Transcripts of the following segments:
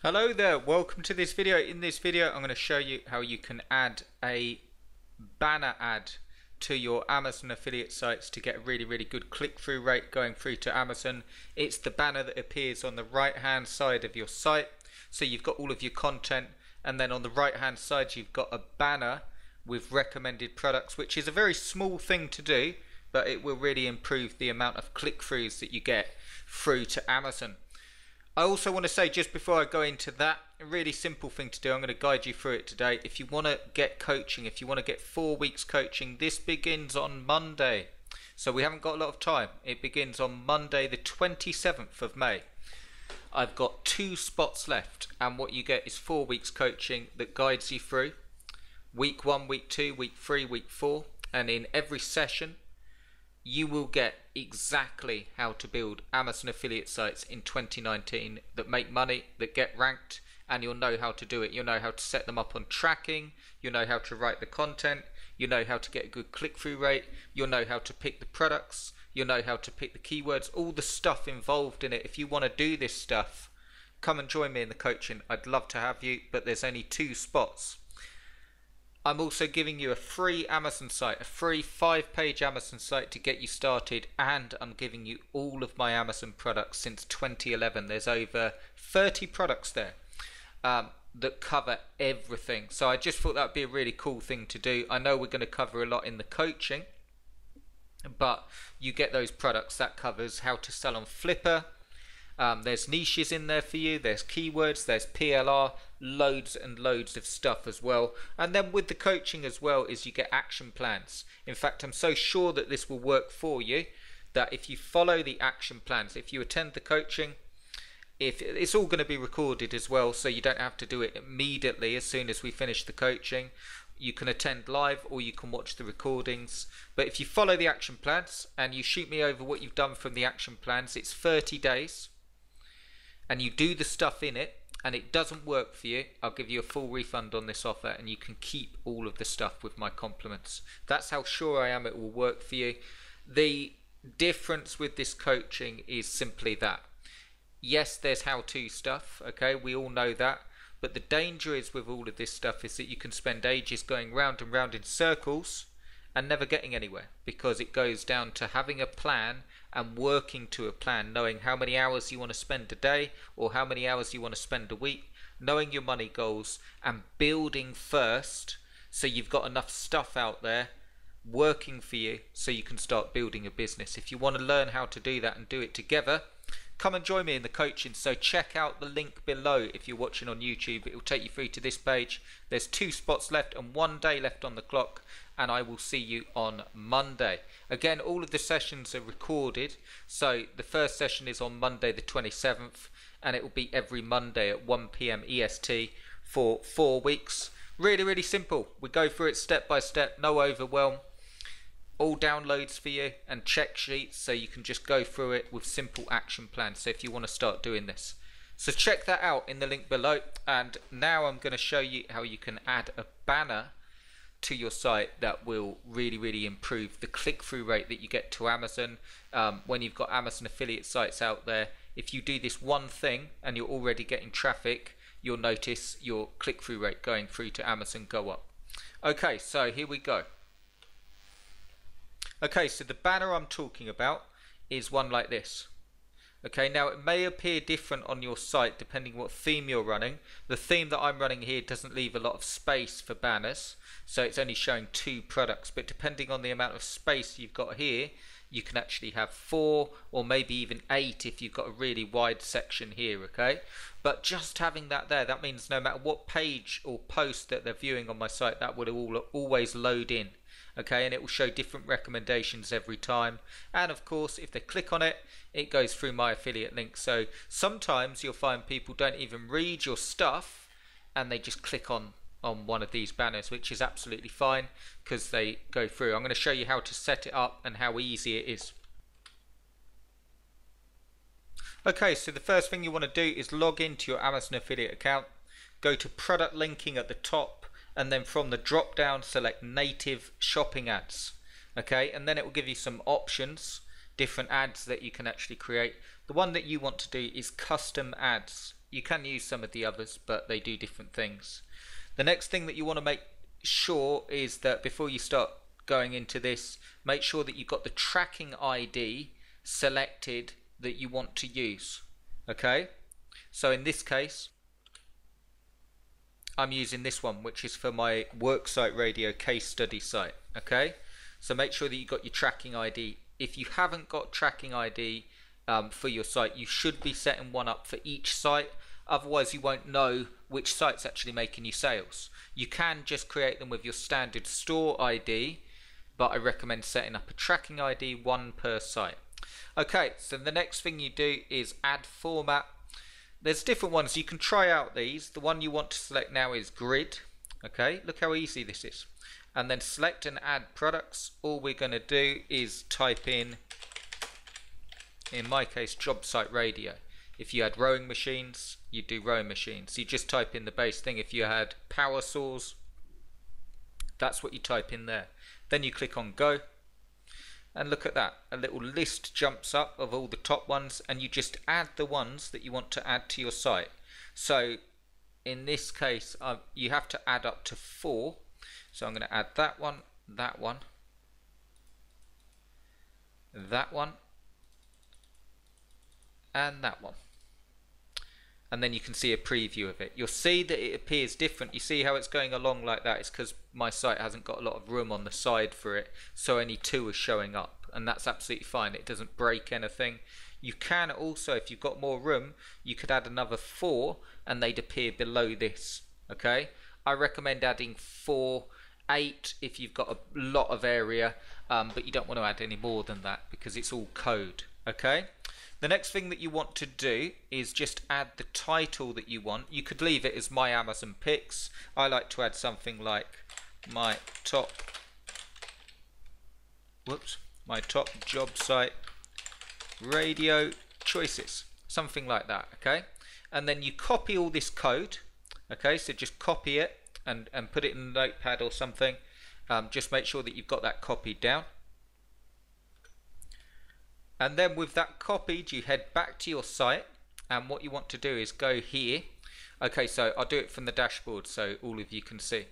Hello there, welcome to this video. In this video I'm going to show you how you can add a banner ad to your Amazon affiliate sites to get a really good click-through rate going through to Amazon. It's the banner that appears on the right hand side of your site. So you've got all of your content, and then on the right hand side you've got a banner with recommended products, which is a very small thing to do, but it will really improve the amount of click-throughs that you get through to Amazon. I also want to say, just before I go into that, a really simple thing to do, I'm going to guide you through it today. If you want to get coaching, if you want to get 4 weeks coaching, this begins on Monday. So we haven't got a lot of time. It begins on Monday the 27th of May. I've got 2 spots left, and what you get is 4 weeks coaching that guides you through week 1, week 2, week 3, week 4, and in every session you will get exactly how to build Amazon affiliate sites in 2019 that make money, that get ranked, and you'll know how to do it. You'll know how to set them up on tracking, you'll know how to write the content, you'll know how to get a good click-through rate, you'll know how to pick the products, you'll know how to pick the keywords, all the stuff involved in it. If you want to do this stuff, come and join me in the coaching. I'd love to have you, but there's only 2 spots. I'm also giving you a free Amazon site, a free 5-page Amazon site to get you started, and I'm giving you all of my Amazon products since 2011. There's over 30 products there that cover everything. So I just thought that would be a really cool thing to do. I know we're going to cover a lot in the coaching, but you get those products. That covers how to sell on Flipper. There's niches in there for you, there's keywords, there's PLR, loads and loads of stuff as well. And then with the coaching as well is you get action plans. In fact, I'm so sure that this will work for you that if you follow the action plans, if you attend the coaching, if it's all going to be recorded as well, so you don't have to do it immediately as soon as we finish the coaching. You can attend live or you can watch the recordings. But if you follow the action plans and you shoot me over what you've done from the action plans, it's 30 days. And you do the stuff in it and it doesn't work for you, I'll give you a full refund on this offer, and you can keep all of the stuff with my compliments. That's how sure I am it will work for you. The difference with this coaching is simply that. Yes, there's how-to stuff, okay, we all know that, but the danger is with all of this stuff is that you can spend ages going round and round in circles and never getting anywhere, because it goes down to having a plan and working to a plan, knowing how many hours you want to spend a day or how many hours you want to spend a week, knowing your money goals and building first so you've got enough stuff out there working for you so you can start building a business. If you want to learn how to do that and do it together, come and join me in the coaching. So check out the link below if you're watching on YouTube. It will take you through to this page. There's 2 spots left and 1 day left on the clock, and I will see you on Monday. Again, all of the sessions are recorded, so the first session is on Monday the 27th, and it will be every Monday at 1 PM EST for 4 weeks. Really simple. We go through it step by step, no overwhelm. All downloads for you and check sheets, so you can just go through it with simple action plans, so if you want to start doing this. So check that out in the link below. And now I'm going to show you how you can add a banner to your site that will really improve the click-through rate that you get to Amazon. When you've got Amazon affiliate sites out there, if you do this one thing and you're already getting traffic, you'll notice your click-through rate going through to Amazon go up. Okay, so here we go. Okay, so the banner I'm talking about is one like this. Okay, now it may appear different on your site depending what theme you're running. The theme that I'm running here doesn't leave a lot of space for banners, so it's only showing 2 products, but depending on the amount of space you've got here, you can actually have 4 or maybe even 8 if you've got a really wide section here, okay? But just having that there, that means no matter what page or post that they're viewing on my site, that would always load in. Okay, and it will show different recommendations every time, and of course if they click on it, it goes through my affiliate link. So sometimes you'll find people don't even read your stuff and they just click on one of these banners, which is absolutely fine because they go through. I'm going to show you how to set it up and how easy it is. Okay, so the first thing you want to do is log into your Amazon affiliate account, go to product linking at the top, and then from the drop down select native shopping ads. Okay, and then it will give you some options, different ads that you can actually create. The one that you want to do is custom ads. You can use some of the others, but they do different things. The next thing that you want to make sure is that before you start going into this, make sure that you've got the tracking ID selected that you want to use. Okay, so in this case I'm using this one, which is for my worksite radio case study site. Okay, so make sure that you've got your tracking ID. If you haven't got tracking ID for your site, you should be setting one up for each site, otherwise you won't know which site's actually making you sales. You can just create them with your standard store ID, but I recommend setting up a tracking ID, one per site. Okay, so the next thing you do is add format. There's different ones. You can try out these. The one you want to select now is grid. Okay, look how easy this is. And then select and add products. All we're going to do is type in my case, job site radio. If you had rowing machines, you do rowing machines. You just type in the base thing. If you had power saws, that's what you type in there. Then you click on go. And look at that, a little list jumps up of all the top ones, and you just add the ones that you want to add to your site. So in this case, you have to add up to 4. So I'm going to add that one, that one, that one, and that one. And then you can see a preview of it. You'll see that it appears different. You see how it's going along like that? It's because my site hasn't got a lot of room on the side for it, so only 2 are showing up, and that's absolutely fine. It doesn't break anything. You can also, if you've got more room, you could add another 4 and they'd appear below this. Okay, I recommend adding 4, 8 if you've got a lot of area, but you don't want to add any more than that because it's all code. Okay, the next thing that you want to do is just add the title that you want. You could leave it as My Amazon Picks. I like to add something like my top job site radio choices, something like that. Okay, and then you copy all this code. Okay, so just copy it and put it in a notepad or something. Just make sure that you've got that copied down. And then with that copied, you head back to your site, and what you want to do is go here. Okay, so I'll do it from the dashboard so all of you can see.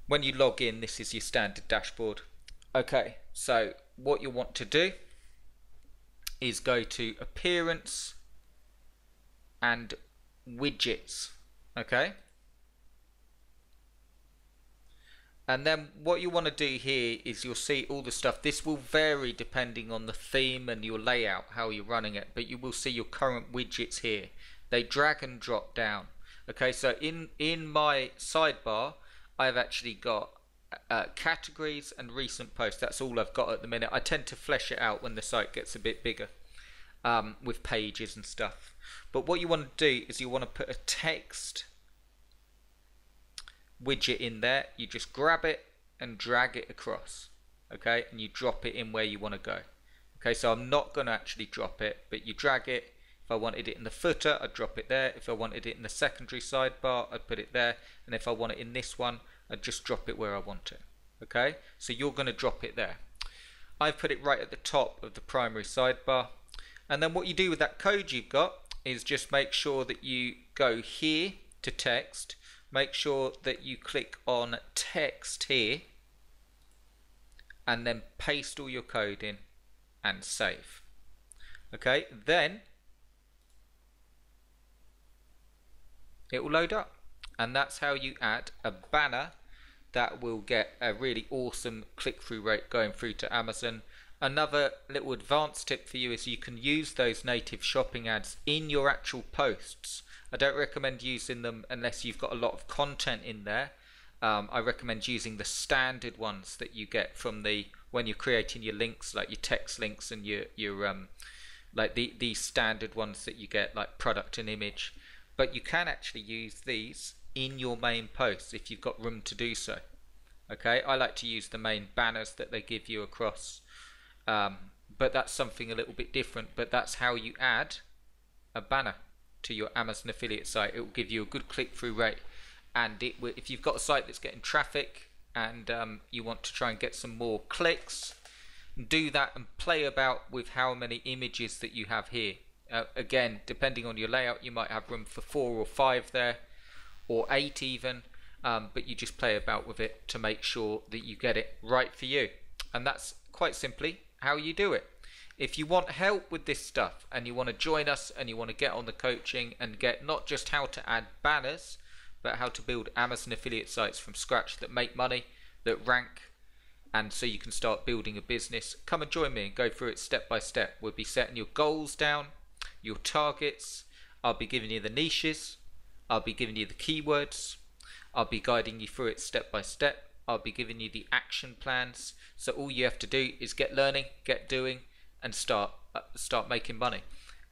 When you log in, this is your standard dashboard. Okay, so what you want to do is go to Appearance and Widgets. Okay, and then what you want to do here is you'll see all the stuff. This will vary depending on the theme and your layout, how you're running it, but you will see your current widgets here. They drag and drop down. Okay, so in my sidebar I've actually got categories and recent posts. That's all I've got at the minute. I tend to flesh it out when the site gets a bit bigger with pages and stuff. But what you want to do is you want to put a text widget in there. You just grab it and drag it across. Okay, and you drop it in where you want to go. Okay, so I'm not going to actually drop it, but you drag it. If I wanted it in the footer, I'd drop it there. If I wanted it in the secondary sidebar, I'd put it there. And if I want it in this one, I'd just drop it where I want it. Okay, so you're going to drop it there. I've put it right at the top of the primary sidebar. And then what you do with that code you've got is just make sure that you go here to text. Make sure that you click on text here and then paste all your code in and save. Okay, then it will load up, and that's how you add a banner that will get a really awesome click-through rate going through to Amazon. Another little advanced tip for you is you can use those native shopping ads in your actual posts. I don't recommend using them unless you've got a lot of content in there. I recommend using the standard ones that you get from when you're creating your links, like your text links and your like these standard ones that you get, like product and image. But you can actually use these in your main posts if you've got room to do so. Okay, I like to use the main banners that they give you across, but that's something a little bit different. But that's how you add a banner to your Amazon affiliate site. It will give you a good click-through rate, and if you've got a site that's getting traffic and you want to try and get some more clicks, do that and play about with how many images that you have here. Again, depending on your layout, you might have room for 4 or 5 there, or 8 even, but you just play about with it to make sure that you get it right for you. And that's quite simply how you do it. If you want help with this stuff and you want to join us and you want to get on the coaching and get not just how to add banners, but how to build Amazon affiliate sites from scratch that make money, that rank, and so you can start building a business, come and join me and go through it step by step. We'll be setting your goals down, your targets. I'll be giving you the niches. I'll be giving you the keywords. I'll be guiding you through it step by step. I'll be giving you the action plans. So all you have to do is get learning, get doing, and start making money.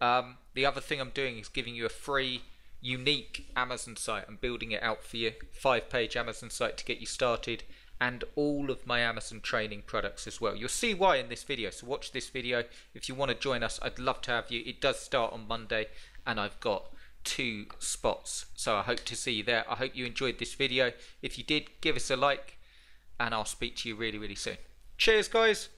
The other thing I'm doing is giving you a free, unique Amazon site. I'm building it out for you. 5-page Amazon site to get you started, and all of my Amazon training products as well. You'll see why in this video, so watch this video. If you want to join us, I'd love to have you. It does start on Monday, and I've got 2 spots, so I hope to see you there. I hope you enjoyed this video. If you did, give us a like, and I'll speak to you really, really soon. Cheers, guys.